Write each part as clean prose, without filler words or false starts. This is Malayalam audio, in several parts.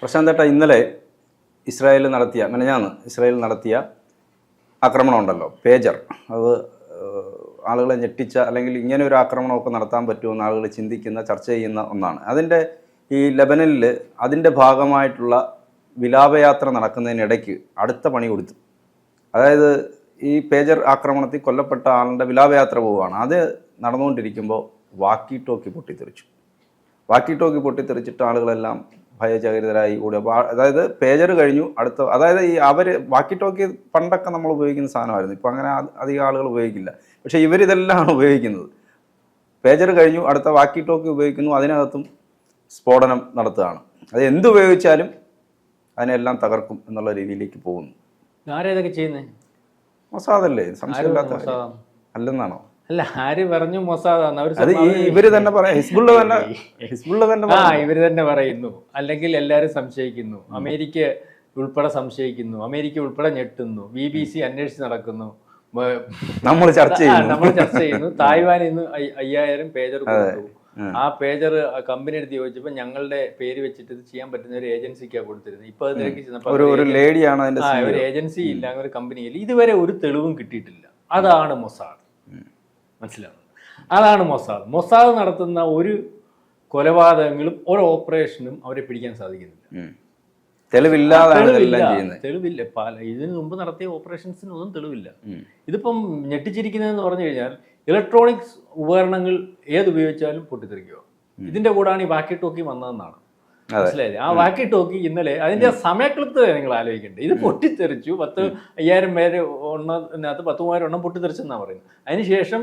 പ്രശാന്തേട്ട, ഇന്നലെ ഇസ്രായേൽ നടത്തിയ ആക്രമണം ഉണ്ടല്ലോ, പേജർ, അത് ആളുകളെ ഞെട്ടിച്ച, അല്ലെങ്കിൽ ഇങ്ങനെ ഒരു ആക്രമണമൊക്കെ നടത്താൻ പറ്റുമെന്ന് ആളുകൾ ചിന്തിക്കുന്ന, ചർച്ച ചെയ്യുന്ന ഒന്നാണ്. അതിൻ്റെ ഈ ലെബനനിൽ അതിൻ്റെ ഭാഗമായിട്ടുള്ള വിലാപയാത്ര നടക്കുന്നതിനിടയ്ക്ക് അടുത്ത പണി കൊടുത്തു. അതായത് ഈ പേജർ ആക്രമണത്തിൽ കൊല്ലപ്പെട്ട ആളുടെ വിലാപയാത്ര പോവുകയാണ്. അത് നടന്നുകൊണ്ടിരിക്കുമ്പോൾ വാക്കി ടോക്കി പൊട്ടിത്തെറിച്ചിട്ട് ആളുകളെല്ലാം ഭയചകിതരായി ഓടുക. അതായത് പേജർ കഴിഞ്ഞു അടുത്ത, അതായത് ഈ വാക്കി ടോക്കി പണ്ടൊക്കെ നമ്മൾ ഉപയോഗിക്കുന്ന സാധനമായിരുന്നു, ഇപ്പോൾ അങ്ങനെ അധികം ആളുകൾ ഉപയോഗിക്കില്ല. പക്ഷേ ഇവരിതെല്ലാമാണ് ഉപയോഗിക്കുന്നത്. പേജർ കഴിഞ്ഞു അടുത്ത വാക്കി ടോക്കി ഉപയോഗിക്കുന്നു, അതിനകത്തും സ്ഫോടനം നടത്തുകയാണ്. അത് എന്തുപയോഗിച്ചാലും അതിനെല്ലാം തകർക്കും എന്നുള്ള രീതിയിലേക്ക് പോകുന്നു. ആരേതൊക്കെ ചെയ്യുന്നത്? മൊസാദല്ലേ? സംശയമില്ലാത്ത അല്ലെന്നാണോ? അല്ല, ആര് പറഞ്ഞു മൊസാദാന്ന്? അത് ഇവര് തന്നെ പറയാം, ഹിസ്ബുള്ള തന്നെ ഇവര് തന്നെ പറയുന്നു. അല്ലെങ്കിൽ എല്ലാരും സംശയിക്കുന്നു, അമേരിക്ക ഉൾപ്പെടെ സംശയിക്കുന്നു, അമേരിക്ക ഉൾപ്പെടെ ഞെട്ടുന്നു, BBC അന്വേഷിച്ച് നടക്കുന്നു, നമ്മൾ ചർച്ച ചെയ്യുന്നു. തായ്വാനിൽ നിന്ന് 5000 പേജർ കൊടുത്തു. ആ പേജർ കമ്പനി എടുത്ത് ചോദിച്ചപ്പോൾ ഞങ്ങളുടെ പേര് വെച്ചിട്ട് ഇത് ചെയ്യാൻ പറ്റുന്ന ഒരു ഏജൻസിക്കാണ് കൊടുത്തിരുന്നത്. ഇപ്പൊ ഒരു ഏജൻസി ഇല്ല, ഒരു കമ്പനിയില്ല. ഇതുവരെ ഒരു തെളിവും കിട്ടിയിട്ടില്ല. അതാണ് മൊസാദ്. മനസ്സിലാവുന്നത്? അതാണ് മൊസാദ് നടത്തുന്ന ഒരു കൊലപാതകങ്ങളും ഒരു ഓപ്പറേഷനും അവരെ പിടിക്കാൻ സാധിക്കുന്നില്ല. തെളിവില്ല. ഇതിനു മുമ്പ് നടത്തിയ ഓപ്പറേഷൻസിനൊന്നും തെളിവില്ല. ഇതിപ്പം ഞെട്ടിച്ചിരിക്കുന്നതെന്ന് പറഞ്ഞു കഴിഞ്ഞാൽ ഇലക്ട്രോണിക്സ് ഉപകരണങ്ങൾ ഏതുപയോഗിച്ചാലും പൊട്ടിത്തെറിക്കുക. ഇതിന്റെ കൂടാണ് ഈ വാക്കി ടോക്കി വന്നതെന്നാണ് മനസ്സിലായത്. ആ വാക്കി ടോക്കി ഇന്നലെ അതിന്റെ സമയക്ലിപ്ത് നിങ്ങൾ ആലോചിക്കേണ്ടത്. ഇത് പൊട്ടിത്തെറിച്ചു, 10,000 പേര് എണ്ണത്തിനകത്ത് 10,000 എണ്ണം പൊട്ടിത്തെറിച്ചെന്നാണ് പറയുന്നത്. അതിനുശേഷം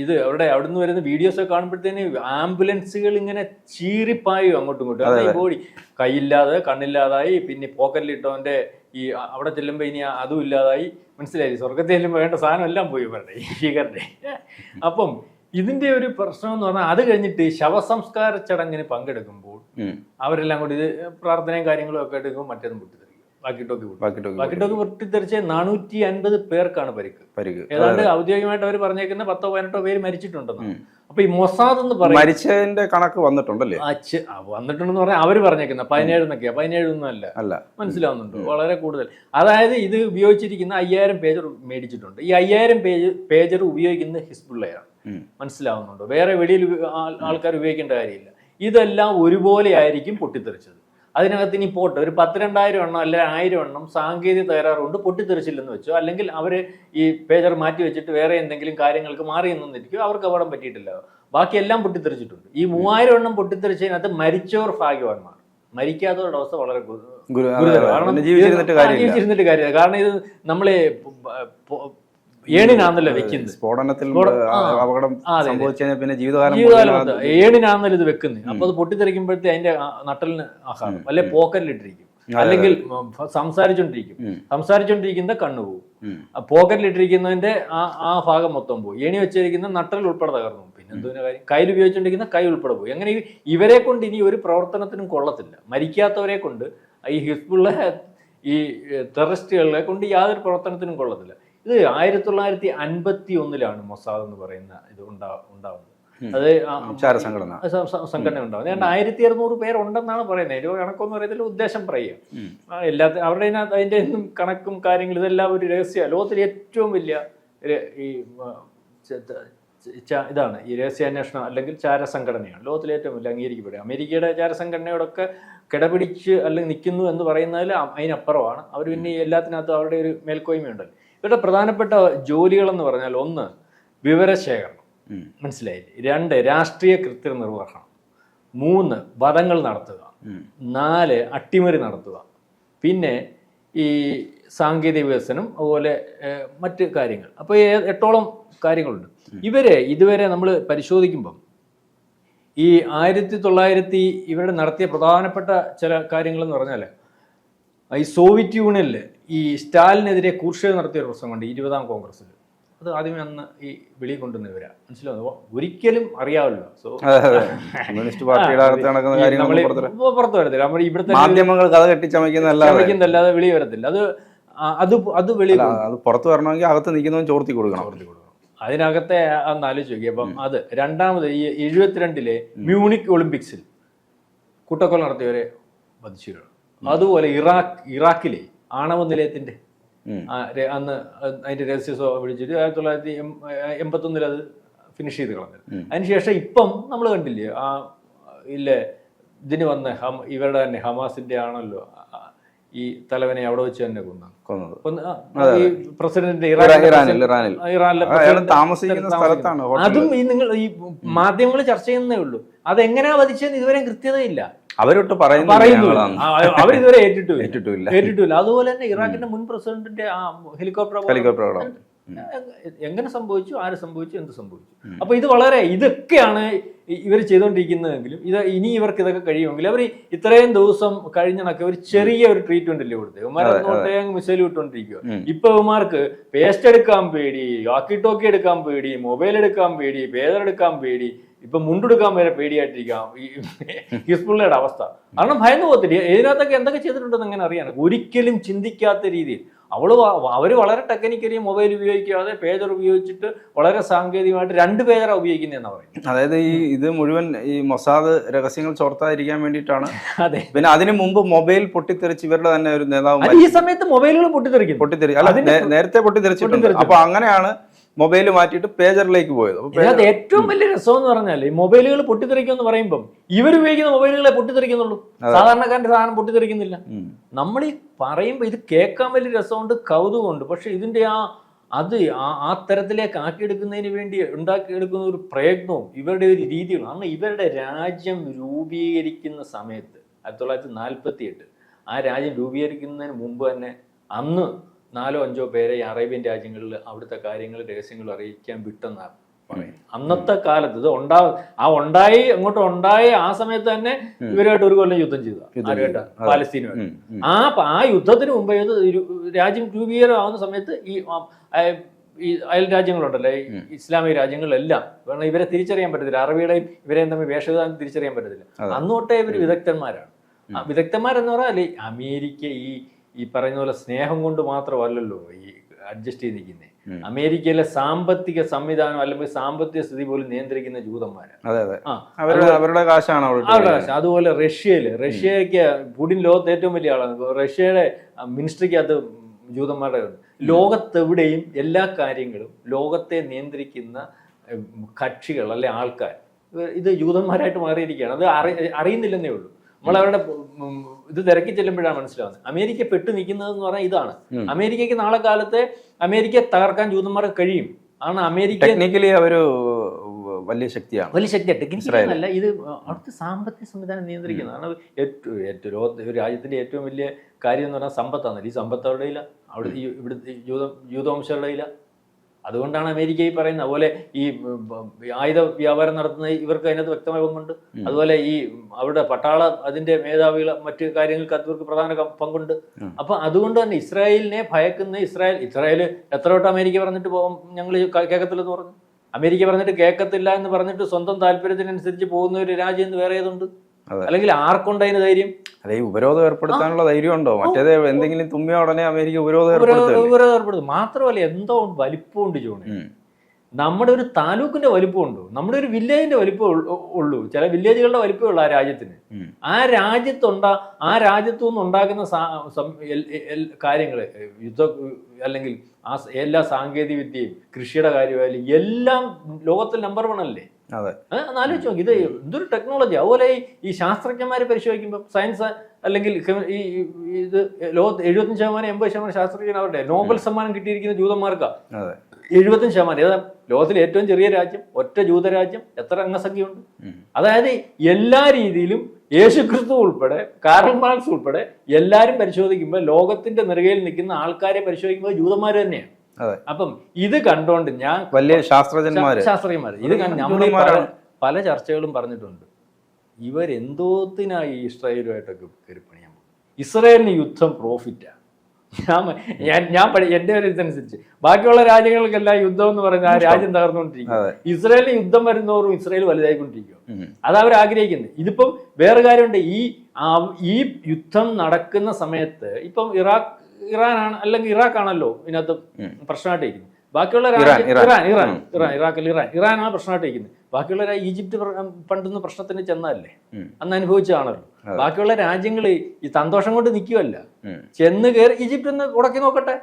ഇത് അവിടുന്ന് വരുന്ന വീഡിയോസ് ഒക്കെ കാണുമ്പോഴത്തേന് ആംബുലൻസുകൾ ഇങ്ങനെ ചീറിപ്പായും അങ്ങോട്ടും ഇങ്ങോട്ടും. ബോഡി കൈയില്ലാതെ കണ്ണില്ലാതായി, പിന്നെ പോക്കറ്റിലിട്ടവന്റെ ഈ അവിടെ ചെല്ലുമ്പോൾ ഇനി അതും ഇല്ലാതായി. മനസ്സിലായി? സ്വർഗത്തിൽ ചെല്ലുമ്പോൾ വേണ്ട സാധനം എല്ലാം പോയി ഇവരുടെ ഈ ഭീകരന്റെ. അപ്പം ഇതിന്റെ ഒരു പ്രശ്നം എന്ന് പറഞ്ഞാൽ അത് കഴിഞ്ഞിട്ട് ശവസംസ്കാര ചടങ്ങിന് പങ്കെടുക്കുമ്പോൾ അവരെല്ലാം കൂടി ഇത് പ്രാർത്ഥനയും കാര്യങ്ങളും ഒക്കെ എടുക്കുമ്പോൾ മറ്റേതും പൊട്ടിത്തെറിക്കും. വാക്കി ടോക്കി പൊട്ടിത്തെറിച്ച് 450 പേർക്കാണ് പരിക്ക്. ഏതാണ്ട് ഔദ്യോഗികമായിട്ട് അവർ പറഞ്ഞേക്കുന്ന 10-18 പേര് മരിച്ചിട്ടുണ്ടെന്ന്. അപ്പൊ ഈ മൊസാദ് എന്ന് പറയുന്നത് മരിച്ചതിന്റെ കണക്ക് വന്നിട്ടുണ്ടല്ലേ? വന്നിട്ടുണ്ടെന്ന് പറഞ്ഞാൽ അവര് പറഞ്ഞേക്കുന്ന 17 എന്നൊക്കെയാ. 17 ഒന്നും അല്ല. മനസ്സിലാവുന്നുണ്ടോ? വളരെ കൂടുതൽ. അതായത് ഇത് ഉപയോഗിച്ചിരിക്കുന്ന 5000 പേജർ മേടിച്ചിട്ടുണ്ട്. ഈ 5000 പേജർ ഉപയോഗിക്കുന്നത് ഹിസ്ബുള്ളയാണ്. മനസ്സിലാവുന്നുണ്ടോ? വേറെ വെളിയിൽ ആൾക്കാർ ഉപയോഗിക്കേണ്ട കാര്യമില്ല. ഇതെല്ലാം ഒരുപോലെ ആയിരിക്കും പൊട്ടിത്തെറിച്ചത്. അതിനകത്ത് ഇനി പോട്ടെ, ഒരു 10,000-2000 എണ്ണം അല്ലെ 1000 എണ്ണം സാങ്കേതിക തകരാറ് കൊണ്ട് പൊട്ടിത്തെറിച്ചില്ലെന്ന് വെച്ചോ, അല്ലെങ്കിൽ അവർ ഈ പേജർ മാറ്റി വെച്ചിട്ട് വേറെ എന്തെങ്കിലും കാര്യങ്ങൾക്ക് മാറി നിന്നിരിക്കും, അവർക്ക് അപകടം പറ്റിയിട്ടില്ല. ബാക്കിയെല്ലാം പൊട്ടിത്തെറിച്ചിട്ടുണ്ട്. ഈ 3000 എണ്ണം പൊട്ടിത്തെറിച്ചതിനകത്ത് മരിച്ചവർ ഭാഗ്യവാന്മാർ, മരിക്കാത്തവരുടെ അവസ്ഥ വളരെ ഗുരുതരമാണ്. ജീവിച്ചിരുന്നിട്ട് കാര്യമില്ല. കാരണം ഇത് നമ്മളെ ഏണിനാന്നല്ലോ വെക്കുന്നത്. സ്ഫോടനത്തിൽ അപകടം സംഭവിച്ചു കഴിഞ്ഞാൽ പിന്നെ ജീവിതകാലം ഏണിനാന്നല്ലോ ഇത് വെക്കുന്നത്. അപ്പൊ അത് പൊട്ടിത്തെറിക്കുമ്പോഴത്തേ അതിന്റെ നട്ടലിന് ആഹാരം അല്ലെ പോക്കറ്റിലിട്ടിരിക്കും, അല്ലെങ്കിൽ സംസാരിച്ചോണ്ടിരിക്കുന്ന കണ്ണു പോകും. പോക്കറ്റിലിട്ടിരിക്കുന്നതിന്റെ ആ ഭാഗം മൊത്തം പോയി. ഏണി വെച്ചിരിക്കുന്ന നട്ടൽ ഉൾപ്പെടെ തകർന്നു. പിന്നെ എന്തോന്ന കാര്യം, കയ്യിൽ ഉപയോഗിച്ചോണ്ടിരിക്കുന്ന കൈ ഉൾപ്പെടെ പോയി. അങ്ങനെ ഇവരെ കൊണ്ട് ഇനി ഒരു പ്രവർത്തനത്തിനും കൊള്ളത്തില്ല. മരിക്കാത്തവരെ കൊണ്ട്, ഈ ഹിസ്ബുള്ള ഈ ടെററിസ്റ്റുകളെ കൊണ്ട് യാതൊരു പ്രവർത്തനത്തിനും കൊള്ളത്തില്ല. ഇത് 1951 മൊസാദ് എന്ന് പറയുന്ന ഇത് ഉണ്ടാവുന്നത്. അത് സംഘടന ഉണ്ടാവുന്നത്. 1200 പേരുണ്ടെന്നാണ് പറയുന്നത്. ഒരു കണക്കൊന്നും അറിയത്തില്ല, ഉദ്ദേശം പറയുക. അവരുടെ അതിന്റെ കണക്കും കാര്യങ്ങളും ഇതെല്ലാം ഒരു രഹസ്യ, ലോകത്തിലെ ഏറ്റവും വലിയ ഈ ഇതാണ് ഈ രഹസ്യാന്വേഷണം അല്ലെങ്കിൽ ചാരസംഘടനയാണ്. ലോകത്തിലെ ഏറ്റവും വലിയ അംഗീകരിക്കപ്പെടുക. അമേരിക്കയുടെ ചാരസംഘടനയോടൊക്കെ കിടപിടിച്ച് അല്ലെങ്കിൽ നിൽക്കുന്നു എന്ന് പറയുന്നതിൽ അതിനപ്പുറമാണ്. അവർ പിന്നെ എല്ലാത്തിനകത്തും അവരുടെ ഒരു മേൽക്കോയ്മയുണ്ടല്ലോ. ഇവരുടെ പ്രധാനപ്പെട്ട ജോലികളെന്ന് പറഞ്ഞാൽ 1 വിവരശേഖരണം, മനസ്സിലായില്ലേ? 2 രാഷ്ട്രീയ കൃത്യനിർവഹണം, 3 വധങ്ങൾ നടത്തുക, 4 അട്ടിമറി നടത്തുക, പിന്നെ ഈ സാങ്കേതിക വികസനം, അതുപോലെ മറ്റ് കാര്യങ്ങൾ. അപ്പോൾ 8ഓളം കാര്യങ്ങളുണ്ട്. ഇതുവരെ നമ്മൾ പരിശോധിക്കുമ്പം ഈ 1900 ഇവരുടെ നടത്തിയ പ്രധാനപ്പെട്ട ചില കാര്യങ്ങളെന്ന് പറഞ്ഞാൽ, ഈ സോവിയറ്റ് യൂണിയനിൽ ഈ സ്റ്റാലിനെതിരെ കൂർഷേവ് നടത്തിയ ഒരു പ്രസംഗമുണ്ട് 20ാം കോൺഗ്രസ്സിൽ. അത് ആദ്യമേ അന്ന് ഈ വെളി കൊണ്ടുവന്നവരാ. മനസ്സിലാവുന്നു? ഒരിക്കലും അറിയാമല്ലോ. പുറത്തു വരത്തില്ല. നമ്മൾ ഇവിടുത്തെ മാധ്യമങ്ങൾ കഥ കെട്ടിച്ചമയ്ക്കുന്നല്ലാതെ വെളി വരത്തില്ല. അത് വെളി പുറത്തു വരണമെങ്കിൽ അകത്ത് നിൽക്കുന്നവൻ ചോർത്തി കൊടുക്കണം. അതിനകത്തെ അന്ന് ആലോചിച്ച് നോക്കി. അപ്പം അത് രണ്ടാമത് ഈ 72 മ്യൂണിക് ഒളിമ്പിക്സിൽ കൂട്ടക്കൊല നടത്തിയവരെ വധിച്ചു. അതുപോലെ ഇറാഖിലെ ആണവ നിലയത്തിന്റെ അന്ന് അതിന്റെ രഹസ്യ വിളിച്ചിട്ട് 1981 അത് ഫിനിഷ് ചെയ്ത് കളഞ്ഞത്. അതിനുശേഷം ഇപ്പം നമ്മൾ കണ്ടില്ലേ ഇതിന് വന്ന ഇവരുടെ തന്നെ ഹമാസിന്റെ ആണല്ലോ ഈ തലവനെ അവിടെ വെച്ച് തന്നെ കൊന്നത്. ഈ പ്രസിഡന്റ് അതും ഈ നിങ്ങൾ ഈ മാധ്യമങ്ങൾ ചർച്ച ചെയ്യുന്നേ ഉള്ളൂ. അതെങ്ങനെയാ വധിച്ചതെന്ന് ഇതുവരെ കൃത്യതയില്ല. അവരൊട്ട് അവരിതുവരെ ഏറ്റിട്ടില്ല. അതുപോലെ തന്നെ ഇറാഖിന്റെ മുൻ പ്രസിഡന്റിന്റെ ആ ഹെലികോപ്റ്റർ എങ്ങനെ സംഭവിച്ചു, ആര് സംഭവിച്ചു, എന്ത് സംഭവിച്ചു. അപ്പൊ ഇതൊക്കെയാണ് ഇവർ ചെയ്തുകൊണ്ടിരിക്കുന്നതെങ്കിലും ഇനി ഇവർക്ക് ഇതൊക്കെ കഴിയുമെങ്കിൽ അവർ ഇത്രയും ദിവസം കഴിഞ്ഞണക്കെ ഒരു ചെറിയ ഒരു ട്രീറ്റ്മെന്റ് അല്ലേ കൊടുത്തത്. ഇവന്മാരെ മിസൈൽ വിട്ടുകൊണ്ടിരിക്കുക. ഇപ്പൊ ഇവന്മാർക്ക് പേസ്റ്റ് എടുക്കാൻ പേടി, വാക്കി ടോക്കി എടുക്കാൻ പേടി, മൊബൈൽ എടുക്കാൻ പേടി, പേജർ എടുക്കാൻ പേടി, ഇപ്പൊ മുണ്ടെടുക്കാൻ വരെ പേടിയായിട്ടിരിക്കാം ഈ ഹിസ്ബുള്ളയുടെ അവസ്ഥ. കാരണം ഭയന്ന് പോകത്തില്ല. ഇതിനകത്തൊക്കെ എന്തൊക്കെ ചെയ്തിട്ടുണ്ടെന്ന് എങ്ങനെ അറിയാൻ ഒരിക്കലും ചിന്തിക്കാത്ത രീതിയിൽ അവർ വളരെ ടെക്നിക്കലി മൊബൈൽ ഉപയോഗിക്കാതെ പേജർ ഉപയോഗിച്ചിട്ട് വളരെ സാങ്കേതികമായിട്ട് 2 പേജറാണ് ഉപയോഗിക്കുന്നതെന്നാണ് പറയുന്നത്. അതായത് ഇത് മുഴുവൻ ഈ മൊസാദ് രഹസ്യങ്ങൾ ചോർത്താതിരിക്കാൻ വേണ്ടിയിട്ടാണ്. അതെ. പിന്നെ അതിനു മുമ്പ് മൊബൈൽ പൊട്ടിത്തെറിച്ച് ഇവരുടെ തന്നെ ഒരു നേതാവ് ഈ സമയത്ത് മൊബൈലുകൾ നേരത്തെ പൊട്ടിത്തെറിച്ചിട്ടുണ്ട്. അപ്പൊ അങ്ങനെയാണ് മൊബൈൽ മാറ്റിയിട്ട് പേജറിലേക്ക് പോയത്. ഇതിനകത്ത് ഏറ്റവും വലിയ രസം എന്ന് പറഞ്ഞാൽ ഈ മൊബൈലുകൾ പൊട്ടിത്തെറിക്കും എന്ന് പറയുമ്പോൾ ഇവർ ഉപയോഗിക്കുന്ന മൊബൈലുകളെ പൊട്ടിത്തെറിക്കുന്നുള്ളൂ, സാധാരണക്കാരന്റെ സാധനം പൊട്ടിത്തെറിക്കുന്നില്ല. നമ്മൾ ഈ പറയുമ്പോൾ ഇത് കേൾക്കാൻ വലിയ രസമുണ്ട്, കൗതുകമുണ്ട്. പക്ഷെ ഇതിന്റെ ആ തരത്തിലേക്ക് ആക്കിയെടുക്കുന്നതിന് വേണ്ടി ഉണ്ടാക്കിയെടുക്കുന്ന ഒരു പ്രയത്നവും ഇവരുടെ ഒരു രീതികളും. കാരണം ഇവരുടെ രാജ്യം രൂപീകരിക്കുന്ന സമയത്ത് 1948 ആ രാജ്യം രൂപീകരിക്കുന്നതിന് മുമ്പ് തന്നെ അന്ന് 4-5 പേരെ ഈ അറേബ്യൻ രാജ്യങ്ങളിൽ അവിടുത്തെ കാര്യങ്ങൾ രഹസ്യങ്ങൾ അറിയിക്കാൻ വിട്ടെന്നാണ് പറയുന്നത്. അന്നത്തെ കാലത്ത് ഇത് ഉണ്ടായി ആ സമയത്ത് തന്നെ ഇവരുമായിട്ട് 1 കൊല്ലം യുദ്ധം ചെയ്ത പാലസ്തീനുമായിട്ട്. ആ യുദ്ധത്തിന് മുമ്പ് രാജ്യം രൂപീകരമാവുന്ന സമയത്ത് ഈ അയൽ രാജ്യങ്ങളുണ്ടല്ലോ, ഈ ഇസ്ലാമിക രാജ്യങ്ങളിലെല്ലാം കാരണം ഇവരെ തിരിച്ചറിയാൻ പറ്റത്തില്ല. അറബികളെയും ഇവരെയും തമ്മിൽ വേഷവിധാനം തിരിച്ചറിയാൻ പറ്റത്തില്ല. അന്നോട്ടേ ഇവർ വിദഗ്ധന്മാരാണ്. വിദഗ്ധന്മാരെന്ന് പറഞ്ഞാൽ അമേരിക്ക ഈ പറയുന്ന പോലെ സ്നേഹം കൊണ്ട് മാത്രമല്ലല്ലോ ഈ അഡ്ജസ്റ്റ് ചെയ്ത് നിൽക്കുന്നത്. അമേരിക്കയിലെ സാമ്പത്തിക സംവിധാനം അല്ലെങ്കിൽ സാമ്പത്തിക സ്ഥിതി പോലും നിയന്ത്രിക്കുന്ന ജൂതന്മാരാണ്. അവരുടെ കാശാണ് അവരുടെ കാശ്. അതുപോലെ റഷ്യക്ക് പുടിൻ ലോകത്ത് ഏറ്റവും വലിയ ആളാണ്. റഷ്യയുടെ മിനിസ്ട്രിക്കകത്ത് ജൂതന്മാരുടെ ഉണ്ട്. ലോകത്തെവിടെയും എല്ലാ കാര്യങ്ങളും ലോകത്തെ നിയന്ത്രിക്കുന്ന കക്ഷികൾ അല്ലെ ആൾക്കാർ ഇത് ജൂതന്മാരായിട്ട് മാറിയിരിക്കുകയാണ്. അത് അറിയുന്നില്ലെന്നേ ഉള്ളൂ. നമ്മളവരുടെ ഇത് തിരക്കി ചെല്ലുമ്പോഴാണ് മനസ്സിലാവുന്നത്. അമേരിക്ക പെട്ടു നിൽക്കുന്നതെന്ന് പറഞ്ഞാൽ ഇതാണ്. അമേരിക്കയ്ക്ക് നാളെ കാലത്തെ അമേരിക്കയെ തകർക്കാൻ ജൂതന്മാർക്ക് കഴിയും. ആണ് അമേരിക്ക ടെക്നിക്കലി അവര് വലിയ ശക്തിയാണ്. ടെക്നിക്കലല്ല, ഇത് അവിടുത്തെ സാമ്പത്തിക സംവിധാനം നിയന്ത്രിക്കുന്നതാണ്. ഒരു രാജ്യത്തിന്റെ ഏറ്റവും വലിയ കാര്യം എന്ന് പറഞ്ഞാൽ സമ്പത്താണ്. ഈ സമ്പത്ത് അവരുടെ ഇല്ല, ഇവിടുത്തെ ജൂതവംശരുടെ ഇല്ല. അതുകൊണ്ടാണ് അമേരിക്ക ഈ പറയുന്നത്. അതുപോലെ ഈ ആയുധ വ്യാപാരം നടത്തുന്ന ഇവർക്ക് അതിനകത്ത് വ്യക്തമായ പങ്കുണ്ട്. അതുപോലെ ഈ അവരുടെ പട്ടാള അതിന്റെ മേധാവികൾ മറ്റു കാര്യങ്ങൾക്ക് അവർക്ക് പ്രധാന പങ്കുണ്ട്. അപ്പൊ അതുകൊണ്ട് തന്നെ ഇസ്രായേലിനെ ഭയക്കുന്ന ഇസ്രായേൽ എത്ര വട്ടം അമേരിക്ക പറഞ്ഞിട്ട് പോകും ഞങ്ങൾ കേൾക്കത്തില്ലെന്ന് പറഞ്ഞു. അമേരിക്ക പറഞ്ഞിട്ട് കേൾക്കത്തില്ല എന്ന് പറഞ്ഞിട്ട് സ്വന്തം താല്പര്യത്തിനനുസരിച്ച് പോകുന്ന ഒരു രാജ്യം എന്ന് വേറെ ഏതുണ്ട്? അല്ലെങ്കിൽ ആർക്കുണ്ട് അതിന് ധൈര്യം? അല്ലെ ഉപരോധം ഏർപ്പെടുത്താനുള്ള ധൈര്യം ഉണ്ടോ? മറ്റേത് എന്തെങ്കിലും തുമ്മിയ ഉടനെ അമേരിക്ക ഉപരോധം ഏർപ്പെടുത്തും. മാത്രമല്ല എന്തോ വലിപ്പമുണ്ട് ജോണി. നമ്മുടെ ഒരു താലൂക്കിന്റെ വലിപ്പമുണ്ടോ? നമ്മുടെ ഒരു വില്ലേജിന്റെ വലിപ്പം ഉള്ളൂ. ചില വില്ലേജുകളുടെ വലിപ്പമേ ഉള്ളൂ ആ രാജ്യത്തിന്. ആ രാജ്യത്തു നിന്ന് ഉണ്ടാക്കുന്ന കാര്യങ്ങള് യുദ്ധ അല്ലെങ്കിൽ എല്ലാ സാങ്കേതിക വിദ്യയും കൃഷിയുടെ കാര്യമായാലും എല്ലാം ലോകത്തിൽ നമ്പർ 1 അല്ലേ? ആലോചിച്ച് നോക്കി, ഇത് എന്തൊരു ടെക്നോളജി. അതുപോലെ ഈ ശാസ്ത്രജ്ഞന്മാരെ പരിശോധിക്കുമ്പോൾ സയൻസ് അല്ലെങ്കിൽ ഇത് ലോകത്ത് 75% 80% ശാസ്ത്രജ്ഞർ അവരുടെ നോബൽ സമ്മാനം കിട്ടിയിരിക്കുന്ന ജൂതന്മാർക്കാണ്. 75%. ഏതാ ലോകത്തിലെ ഏറ്റവും ചെറിയ രാജ്യം, ഒറ്റ ജൂതരാജ്യം, എത്ര അംഗസംഖ്യയുണ്ട്? അതായത് എല്ലാ രീതിയിലും യേശുക്രിസ്തു ഉൾപ്പെടെ കാർൽ മാർക്സ് ഉൾപ്പെടെ എല്ലാവരും പരിശോധിക്കുമ്പോൾ ലോകത്തിന്റെ നെറുകയിൽ നിൽക്കുന്ന ആൾക്കാരെ പരിശോധിക്കുമ്പോൾ ജൂതന്മാർ തന്നെയാണ്. അപ്പം ഇത് കണ്ടോണ്ട് ഞാൻ വലിയ ശാസ്ത്രജ്ഞന്മാര് ഇത് നമ്മൾ പല ചർച്ചകളും പറഞ്ഞിട്ടുണ്ട്. ഇവരെന്തോത്തിനായി ഇസ്രായേലുമായിട്ടൊക്കെ കയറി പണിയാൻ പോകും. ഇസ്രായേലിന് യുദ്ധം പ്രോഫിറ്റാണ്. ഞാൻ എന്റെ ഒരു ഇതനുസരിച്ച് ബാക്കിയുള്ള രാജ്യങ്ങൾക്കെല്ലാം യുദ്ധം എന്ന് പറഞ്ഞാൽ ആ രാജ്യം തകർന്നുകൊണ്ടിരിക്കും. ഇസ്രായേലിന് യുദ്ധം വരുന്നതോറും ഇസ്രായേൽ വലുതായിക്കൊണ്ടിരിക്കും. അത് അവർ ആഗ്രഹിക്കുന്നത്. ഇതിപ്പം വേറെ കാര്യമുണ്ട്. ഈ യുദ്ധം നടക്കുന്ന സമയത്ത് ഇപ്പം ഇറാനാണ് അല്ലെങ്കിൽ ഇറാഖാണല്ലോ ഇതിനകത്ത് പ്രശ്നമായിട്ടിരിക്കുന്നത്. ബാക്കിയുള്ള ഇറാനാണ് പ്രശ്നമായിട്ടിരിക്കുന്നത്. ബാക്കിയുള്ള ഈജിപ്റ്റ് പണ്ടുന്ന പ്രശ്നത്തിന് ചെന്നതല്ലേ, അന്ന് അനുഭവിച്ചതാണല്ലോ. ബാക്കിയുള്ള രാജ്യങ്ങൾ ഈ സന്തോഷം കൊണ്ട് നിൽക്കുമല്ല, ചെന്ന് കയറി ഈജിപ്റ്റ് ഒന്ന് ഉടക്കി നോക്കട്ടെ,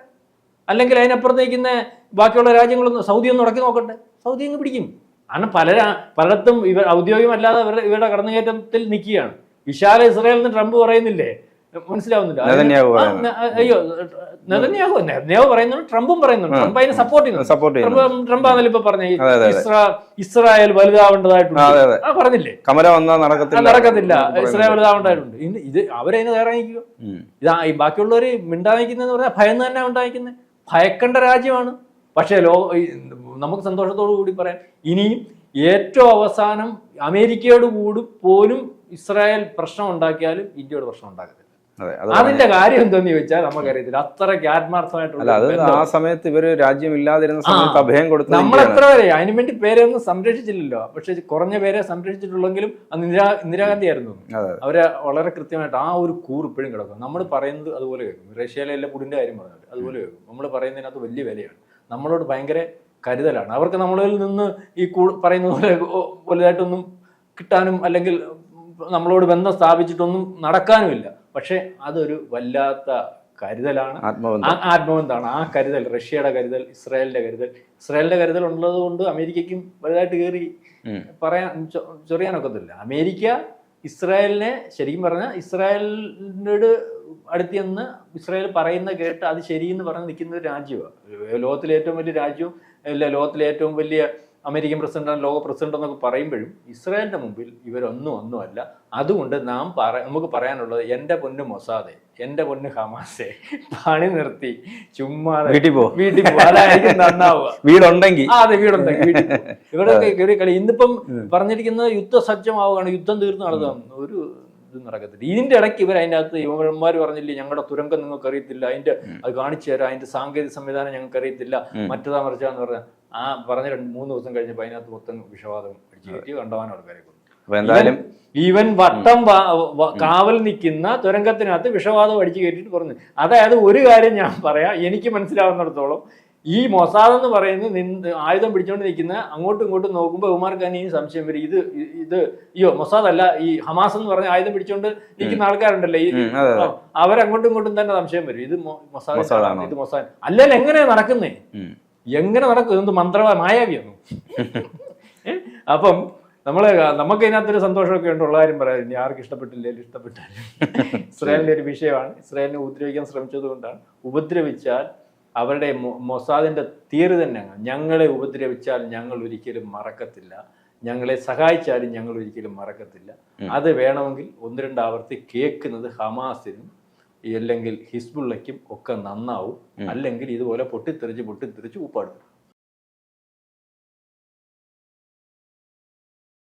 അല്ലെങ്കിൽ അതിനപ്പുറത്ത് നിൽക്കുന്ന ബാക്കിയുള്ള രാജ്യങ്ങളൊന്ന് സൗദി ഒന്ന് ഉടക്കി നോക്കട്ടെ, സൗദി അങ്ങ് പിടിക്കും. കാരണം പലയിടത്തും ഇവർ ഔദ്യോഗികമല്ലാതെ ഇവരുടെ കടന്നുകയറ്റത്തിൽ നിൽക്കുകയാണ്. വിശാല ഇസ്രായേൽ എന്ന് ട്രംപ് പറയുന്നില്ലേ, മനസ്സിലാവുന്നില്ല. അയ്യോ, നെതന്യാഹു പറയുന്നുണ്ട്, ട്രംപും പറയുന്നുണ്ട്. ട്രംപ് അതിനെ സപ്പോർട്ട് ചെയ്യുന്നു. ട്രംപ് ആണല്ലോ ഇപ്പൊ പറഞ്ഞ ഇസ്രായേൽ വലുതാവേണ്ടതായിട്ടുണ്ട് പറഞ്ഞില്ലേ, നടക്കത്തില്ല, ഇസ്രായേൽ വലുതാവേണ്ടതായിട്ടുണ്ട്. ഇത് അവരതിന് തയ്യാറായിരിക്കുക. ഈ ബാക്കിയുള്ളവര് മിണ്ടായിരിക്കുന്നതെന്ന് പറഞ്ഞാൽ ഭയം തന്നെ ഉണ്ടായിരിക്കുന്നത്. ഭയക്കേണ്ട രാജ്യമാണ്. പക്ഷേ നമുക്ക് സന്തോഷത്തോടു കൂടി പറയാം, ഇനിയും ഏറ്റവും അവസാനം അമേരിക്കയോട് കൂടി പോലും ഇസ്രായേൽ പ്രശ്നം ഉണ്ടാക്കിയാലും ഇന്ത്യയോട് പ്രശ്നം ഉണ്ടാക്കത്തില്ല. അതിന്റെ കാര്യം എന്തെന്ന് ചോദിച്ചാൽ നമുക്കറിയത്തില്ല. അത്രയ്ക്ക് ആത്മാർത്ഥമായിട്ടുള്ള ആ സമയത്ത് ഇവര് രാജ്യമില്ലാതിരുന്ന സമയത്ത് അഭയം കൊടുത്തു. നമ്മൾ എത്ര പേരെ അതിനു വേണ്ടി പേരെയൊന്നും സംരക്ഷിച്ചില്ലല്ലോ. പക്ഷെ കുറഞ്ഞ പേരെ സംരക്ഷിച്ചിട്ടുള്ളെങ്കിലും ഇന്ദിരാഗാന്ധി ആയിരുന്നു. അവരെ വളരെ കൃത്യമായിട്ട് ആ ഒരു കൂറ് ഇപ്പോഴും കിടക്കും. നമ്മൾ പറയുന്നത് അതുപോലെ കേൾക്കും. റഷ്യയിലെ എല്ലാ പുടിന്റെ കാര്യം പറഞ്ഞാൽ അതുപോലെ കേൾക്കും. നമ്മൾ പറയുന്നതിനകത്ത് വലിയ വിലയാണ്. നമ്മളോട് ഭയങ്കര കരുതലാണ്. അവർക്ക് നമ്മളിൽ നിന്ന് ഈ പറയുന്ന പോലെ വലുതായിട്ടൊന്നും കിട്ടാനും അല്ലെങ്കിൽ നമ്മളോട് ബന്ധം സ്ഥാപിച്ചിട്ടൊന്നും നടക്കാനുമില്ല. പക്ഷെ അതൊരു വല്ലാത്ത കരുതലാണ്, ആത്മബന്ധമാണ്. ആ കരുതൽ, റഷ്യയുടെ കരുതൽ, ഇസ്രായേലിന്റെ കരുതൽ ഉള്ളത് കൊണ്ട് അമേരിക്കയ്ക്കും വലുതായിട്ട് കയറി ചൊറിയാനൊക്കത്തില്ല. അമേരിക്ക ഇസ്രായേലിനെ ശരിക്കും പറഞ്ഞാൽ ഇസ്രായേലിനോട് അടുത്ത് ചെന്ന് ഇസ്രായേൽ പറയുന്ന കേട്ട് അത് ശരിയെന്ന് പറഞ്ഞ് നിൽക്കുന്ന ഒരു രാജ്യമാണ്. ലോകത്തിലെ ഏറ്റവും വലിയ രാജ്യവും അല്ല, ലോകത്തിലെ ഏറ്റവും വലിയ അമേരിക്കൻ പ്രസിഡന്റാണ്, ലോക പ്രസിഡന്റ് എന്നൊക്കെ പറയുമ്പോഴും ഇസ്രായേലിന്റെ മുമ്പിൽ ഇവരൊന്നും അല്ല. അതുകൊണ്ട് നമുക്ക് പറയാനുള്ളത്, എൻ്റെ പൊന്ന് മൊസാദെ, എൻ്റെ പൊന്ന് ഹമാസെ, പണി നിർത്തി ചുമ്മാ വീട്ടിൽ പോ, അതായിരിക്കും നന്നാവുക. വീടുണ്ടെങ്കിൽ ഇവിടെ കളി. ഇന്നിപ്പം പറഞ്ഞിരിക്കുന്നത് യുദ്ധസജ്ജമാവുകയാണ്, യുദ്ധം തീർന്നു നടത്തുകയാണ്. ഒരു ഇത് നടക്കത്തില്ല. ഇതിന്റെ ഇടയ്ക്ക് ഇവർ അതിൻ്റെ അകത്ത് യുവന്മാർ പറഞ്ഞില്ലേ, ഞങ്ങളുടെ തുരങ്കം നിങ്ങൾക്ക് അറിയത്തില്ല, അത് കാണിച്ചു തരാം, അതിന്റെ സാങ്കേതിക സംവിധാനം ഞങ്ങൾക്ക് അറിയത്തില്ല, മറ്റതാ മറിച്ചാന്ന് പറഞ്ഞാൽ ആ പറഞ്ഞ 2-3 ദിവസം കഴിഞ്ഞപ്പോൾ അതിനകത്ത് മൊത്തം വിഷവാദം അടിച്ചു കയറ്റി കണ്ടവാൻ ആൾക്കാരെ കൊണ്ടു. ഈവൻ വട്ടം കാവൽ നിൽക്കുന്ന തുരങ്കത്തിനകത്ത് വിഷവാദം അടിച്ചു കയറ്റിട്ട് പറഞ്ഞു. അതായത് ഒരു കാര്യം ഞാൻ പറയാം, എനിക്ക് മനസ്സിലാവുന്നിടത്തോളം ഈ മൊസാദ് എന്ന് പറയുന്നത് ആയുധം പിടിച്ചുകൊണ്ട് നിൽക്കുന്ന അങ്ങോട്ടും ഇങ്ങോട്ടും നോക്കുമ്പോൾ ബഹുമാർക്ക് തന്നെ ഈ സംശയം വരും, ഇത് അയ്യോ മൊസാദ് അല്ല, ഈ ഹമാസ് എന്ന് പറഞ്ഞ ആയുധം പിടിച്ചുകൊണ്ട് നിൽക്കുന്ന ആൾക്കാരുണ്ടല്ലോ, അവരങ്ങോട്ടും ഇങ്ങോട്ടും തന്നെ സംശയം വരും, ഇത് മൊസാദ്, ഇത് മൊസാദ്. അല്ലെങ്കിൽ എങ്ങനെയാ നടക്കുന്നേ, എങ്ങനെ നടക്കും, എന്ത് മായാവിയാണ്. അപ്പം നമുക്ക് ഇതിനകത്തൊരു സന്തോഷമൊക്കെ ഉണ്ട്. ഉള്ള കാര്യം പറയാം, ഇനി ആർക്കും ഇഷ്ടപ്പെട്ടില്ലെങ്കിൽ ഇഷ്ടപ്പെട്ടാലും ഇസ്രായേലിന്റെ ഒരു വിഷയമാണ്. ഇസ്രായേലിനെ ഉപദ്രവിക്കാൻ ശ്രമിച്ചത് കൊണ്ടാണ്. ഉപദ്രവിച്ചാൽ അവരുടെ മൊസാദിന്റെ തിയറി തന്നെ, ഞങ്ങളെ ഉപദ്രവിച്ചാൽ ഞങ്ങൾ ഒരിക്കലും മറക്കത്തില്ല, ഞങ്ങളെ സഹായിച്ചാലും ഞങ്ങൾ ഒരിക്കലും മറക്കത്തില്ല. അത് വേണമെങ്കിൽ 1-2 ആവർത്തി കേൾക്കുന്നത് ഹമാസിനും അല്ലെങ്കിൽ ഹിസ്ബുള്ളയ്ക്കും ഒക്കെ നന്നാവും. അല്ലെങ്കിൽ ഇതുപോലെ പൊട്ടിത്തെറിച്ച് ഉപ്പാടും.